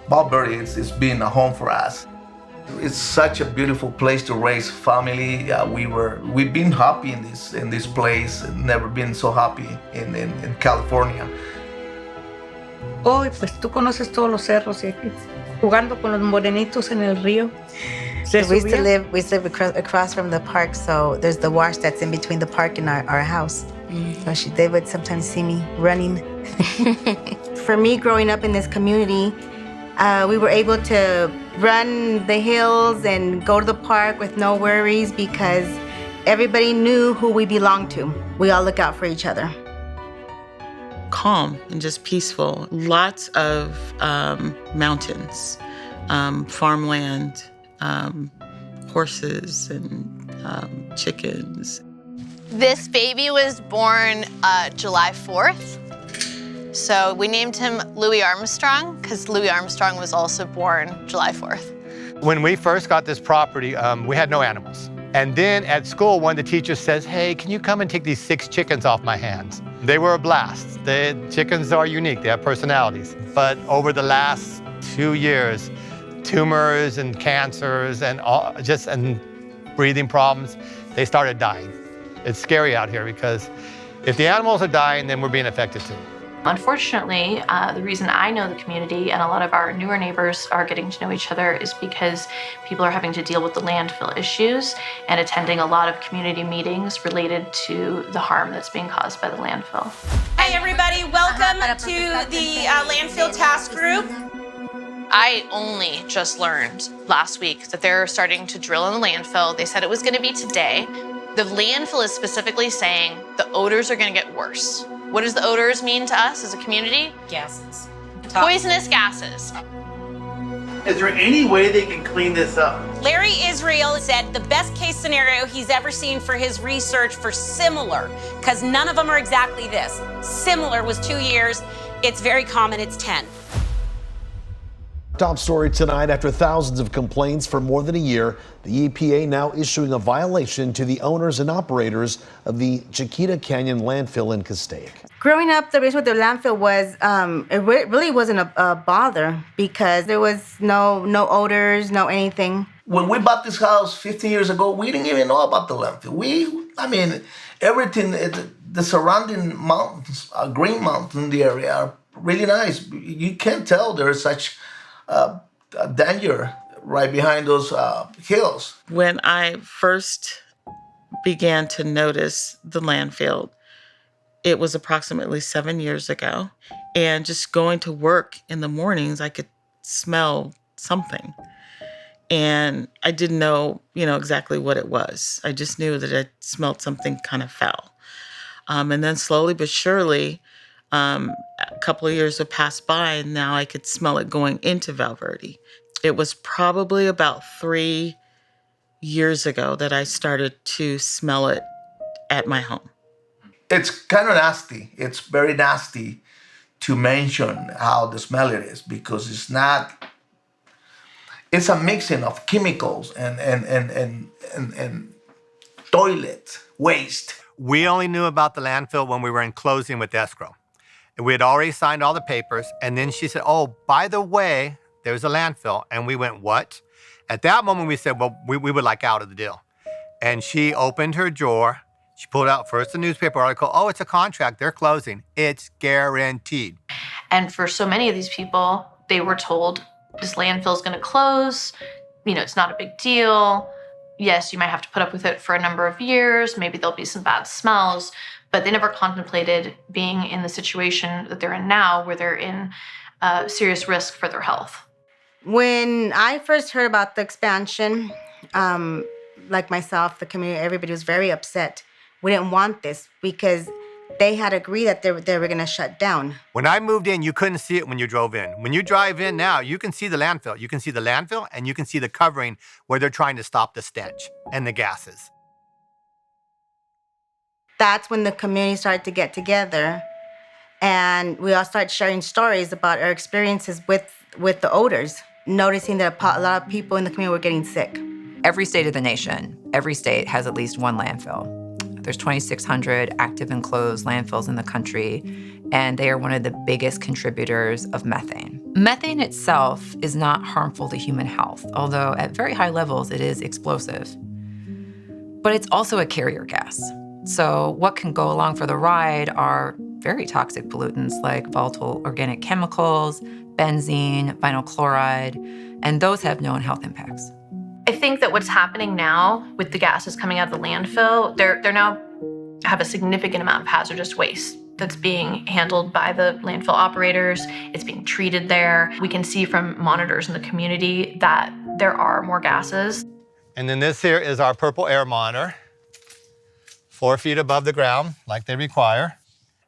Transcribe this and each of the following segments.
Val Verde it's been a home for us. It's such a beautiful place to raise family. We've been happy in this place. Never been so happy in California. Oh, y pues tú conoces todos los cerros y jugando con los morenitos en el río. We used to live across from the park, so there's the wash that's in between the park and our house. Mm-hmm. So they would sometimes see me running. For me, growing up in this community, we were able to run the hills and go to the park with no worries because everybody knew who we belonged to. We all look out for each other. Calm and just peaceful. Lots of mountains, farmland, horses and chickens. This baby was born July 4th. So we named him Louis Armstrong because Louis Armstrong was also born July 4th. When we first got this property, we had no animals. And then at school, one of the teachers says, hey, can you come and take these 6 chickens off my hands? They were a blast. The chickens are unique, they have personalities. But over the last 2 years, tumors and cancers and breathing problems, they started dying. It's scary out here because if the animals are dying, then we're being affected too. Unfortunately, the reason I know the community and a lot of our newer neighbors are getting to know each other is because people are having to deal with the landfill issues and attending a lot of community meetings related to the harm that's being caused by the landfill. Hey everybody, welcome to the landfill task group. I only just learned last week that they're starting to drill in the landfill. They said it was gonna be today. The landfill is specifically saying the odors are gonna get worse. What does the odors mean to us as a community? Gases. Poisonous gases. Is there any way they can clean this up? Larry Israel said the best case scenario he's ever seen for his research for similar, because none of them are exactly this. Similar was 2 years. It's very common, it's 10. Top story tonight, after thousands of complaints for more than a year, the EPA now issuing a violation to the owners and operators of the Chiquita Canyon Landfill in Castaic. Growing up, the reason with the landfill was it really wasn't a bother because there was no odors, no anything. When we bought this house 15 years ago, we didn't even know about the landfill. Everything, the surrounding mountains, green mountains in the area are really nice. You can't tell there's such danger right behind those hills. When I first began to notice the landfill, it was approximately 7 years ago. And just going to work in the mornings, I could smell something. And I didn't know, exactly what it was. I just knew that I smelled something kind of foul. And then slowly but surely, a couple of years have passed by, and now I could smell it going into Val Verde. It was probably about 3 years ago that I started to smell it at my home. It's kind of nasty. It's very nasty to mention how the smell it is because it's a mixing of chemicals and toilet waste. We only knew about the landfill when we were in closing with escrow. And we had already signed all the papers. And then she said, oh, by the way, there's a landfill. And we went, what? At that moment, we said, well, we would like out of the deal. And she opened her drawer. She pulled out first the newspaper article. Oh, it's a contract. They're closing. It's guaranteed. And for so many of these people, they were told this landfill is going to close. It's not a big deal. Yes, you might have to put up with it for a number of years. Maybe there'll be some bad smells. But they never contemplated being in the situation that they're in now, where they're in serious risk for their health. When I first heard about the expansion, like myself, the community, everybody was very upset. We didn't want this because they had agreed that they were going to shut down. When I moved in, you couldn't see it when you drove in. When you drive in now, you can see the landfill. You can see the landfill, and you can see the covering where they're trying to stop the stench and the gases. That's when the community started to get together, and we all started sharing stories about our experiences with the odors, noticing that a lot of people in the community were getting sick. Every state of the nation, every state has at least one landfill. There's 2,600 active and closed landfills in the country, and they are one of the biggest contributors of methane. Methane itself is not harmful to human health, although at very high levels it is explosive. But it's also a carrier gas. So what can go along for the ride are very toxic pollutants like volatile organic chemicals, benzene, vinyl chloride, and those have known health impacts. I think that what's happening now with the gases coming out of the landfill, they're now have a significant amount of hazardous waste that's being handled by the landfill operators. It's being treated there. We can see from monitors in the community that there are more gases. And then this here is our purple air monitor, 4 feet above the ground, like they require.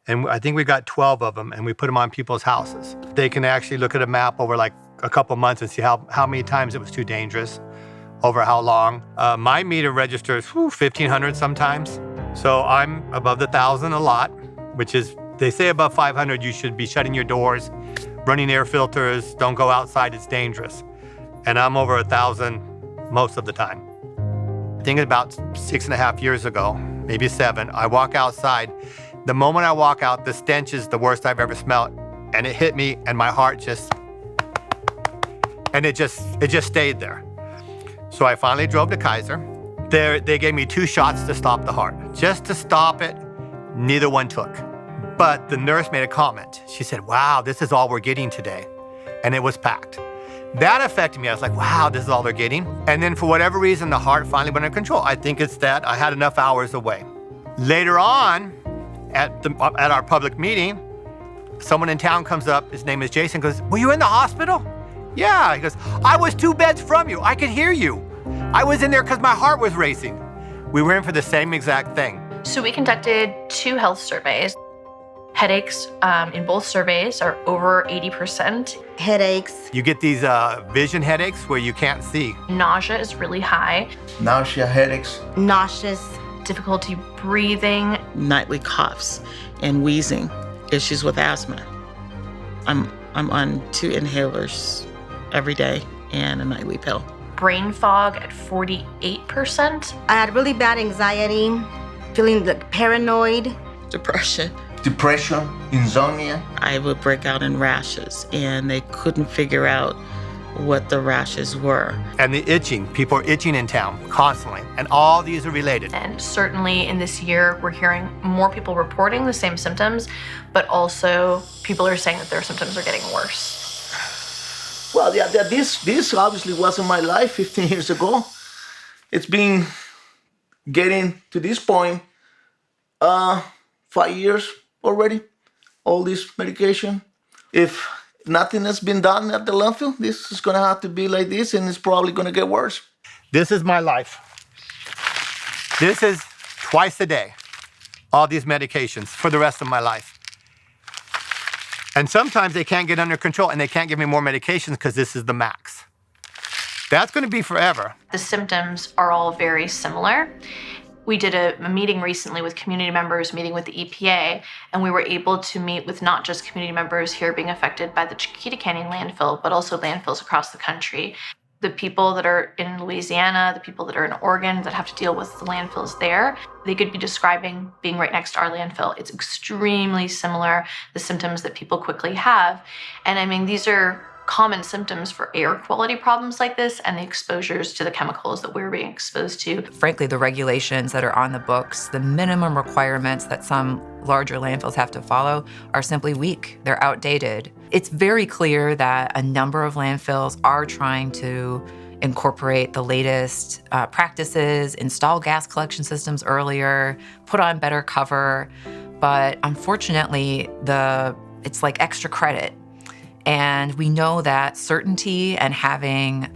And I think we got 12 of them, and we put them on people's houses. They can actually look at a map over like a couple months and see how many times it was too dangerous, over how long. My meter registers 1,500 sometimes. So I'm above the 1,000 a lot, which is, they say above 500, you should be shutting your doors, running air filters, don't go outside, it's dangerous. And I'm over 1,000 most of the time. I think about 6.5 years ago, maybe 7, I walk outside. The moment I walk out, the stench is the worst I've ever smelled. And it hit me and my heart just stayed there. So I finally drove to Kaiser. They gave me 2 shots to stop the heart. Just to stop it, neither one took. But the nurse made a comment. She said, wow, this is all we're getting today. And it was packed. That affected me. I was like, wow, this is all they're getting. And then for whatever reason, the heart finally went under control. I think it's that I had enough hours away. Later on, at our public meeting, someone in town comes up, his name is Jason, goes, were you in the hospital? Yeah, he goes, I was 2 beds from you. I could hear you. I was in there because my heart was racing. We were in for the same exact thing. So we conducted 2 health surveys. Headaches in both surveys are over 80%. Headaches. You get these vision headaches where you can't see. Nausea is really high. Nausea, headaches. Nauseous. Difficulty breathing. Nightly coughs and wheezing, issues with asthma. I'm on 2 inhalers every day and a nightly pill. Brain fog at 48%. I had really bad anxiety, feeling paranoid. Depression. Depression, insomnia. I would break out in rashes, and they couldn't figure out what the rashes were. And the itching. People are itching in town constantly, and all these are related. And certainly in this year, we're hearing more people reporting the same symptoms, but also people are saying that their symptoms are getting worse. Well, yeah, this obviously wasn't my life 15 years ago. It's been getting to this point 5 years already, all this medication. If nothing has been done at the landfill, this is gonna have to be like this, and it's probably gonna get worse. This is my life. This is twice a day, all these medications for the rest of my life. And sometimes they can't get under control and they can't give me more medications because this is the max. That's gonna be forever. The symptoms are all very similar. We did a meeting recently with community members, meeting with the EPA, and we were able to meet with not just community members here being affected by the Chiquita Canyon Landfill, but also landfills across the country. The people that are in Louisiana, the people that are in Oregon that have to deal with the landfills there, they could be describing being right next to our landfill. It's extremely similar, the symptoms that people quickly have. And I mean, these are common symptoms for air quality problems like this and the exposures to the chemicals that we're being exposed to. Frankly, the regulations that are on the books, the minimum requirements that some larger landfills have to follow are simply weak. They're outdated. It's very clear that a number of landfills are trying to incorporate the latest practices, install gas collection systems earlier, put on better cover, but unfortunately, it's like extra credit. And we know that certainty and having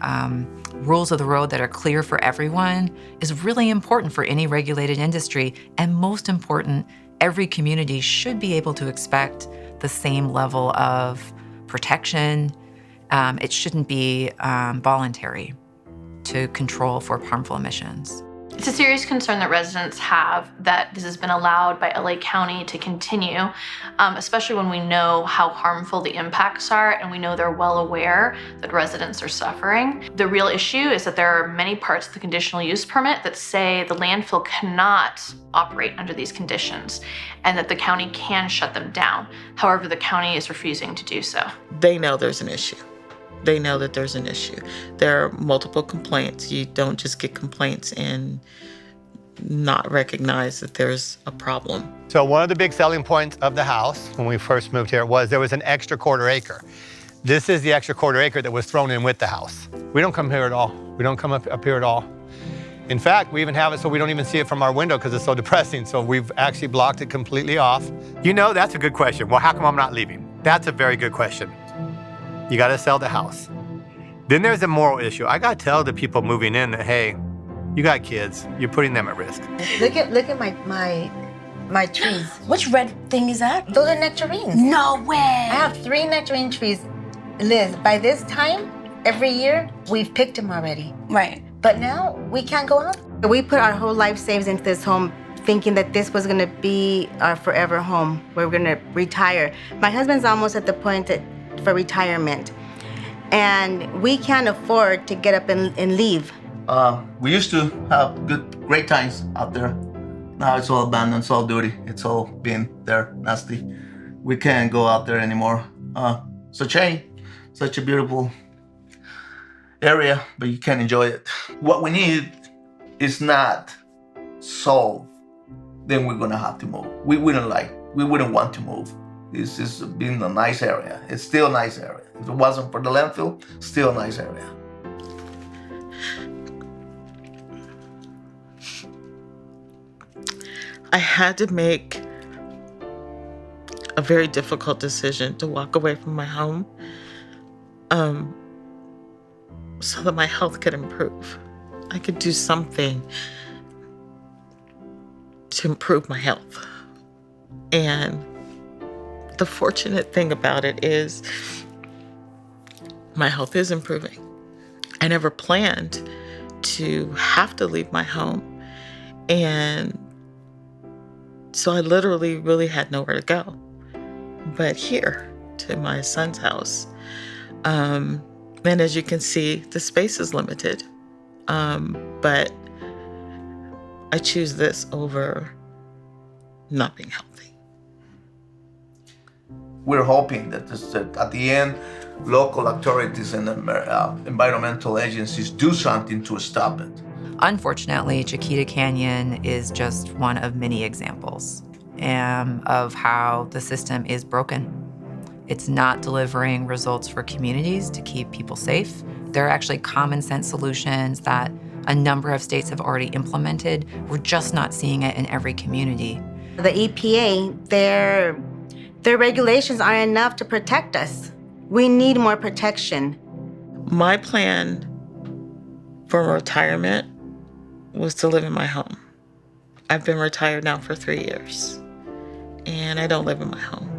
rules of the road that are clear for everyone is really important for any regulated industry. And most important, every community should be able to expect the same level of protection. It shouldn't be voluntary to control for harmful emissions. It's a serious concern that residents have that this has been allowed by LA County to continue, especially when we know how harmful the impacts are and we know they're well aware that residents are suffering. The real issue is that there are many parts of the conditional use permit that say the landfill cannot operate under these conditions and that the county can shut them down. However, the county is refusing to do so. They know there's an issue. They know that there's an issue. There are multiple complaints. You don't just get complaints and not recognize that there's a problem. So one of the big selling points of the house when we first moved here was there was an extra quarter acre. This is the extra quarter acre that was thrown in with the house. We don't come here at all. We don't come up here at all. In fact, we even have it so we don't even see it from our window because it's so depressing. So we've actually blocked it completely off. You know, that's a good question. Well, how come I'm not leaving? That's a very good question. You got to sell the house. Then there's a moral issue. I got to tell the people moving in that, hey, you got kids. You're putting them at risk. Look at my trees. Which red thing is that? Those are nectarines. No way. I have 3 nectarine trees. Liz, by this time, every year, we've picked them already. Right. But now, we can't go out. We put our whole life savings into this home thinking that this was gonna be our forever home. We're gonna retire. My husband's almost at the point for retirement. And we can't afford to get up and leave. We used to have great times out there. Now it's all abandoned, it's all dirty. It's all being there, nasty. We can't go out there anymore. It's a shame. Such a beautiful area, but you can't enjoy it. What we need is not sold. Then we're gonna have to move. We wouldn't want to move. This is being a nice area. It's still a nice area. If it wasn't for the landfill, still a nice area. I had to make a very difficult decision to walk away from my home so that my health could improve. I could do something to improve my health. And the fortunate thing about it is my health is improving. I never planned to have to leave my home. And so I literally really had nowhere to go but here to my son's house. And as you can see, the space is limited. But I choose this over not being healthy. We're hoping that at the end, local authorities and environmental agencies do something to stop it. Unfortunately, Chiquita Canyon is just one of many examples of how the system is broken. It's not delivering results for communities to keep people safe. There are actually common sense solutions that a number of states have already implemented. We're just not seeing it in every community. The EPA, their regulations aren't enough to protect us. We need more protection. My plan for retirement was to live in my home. I've been retired now for 3 years, and I don't live in my home.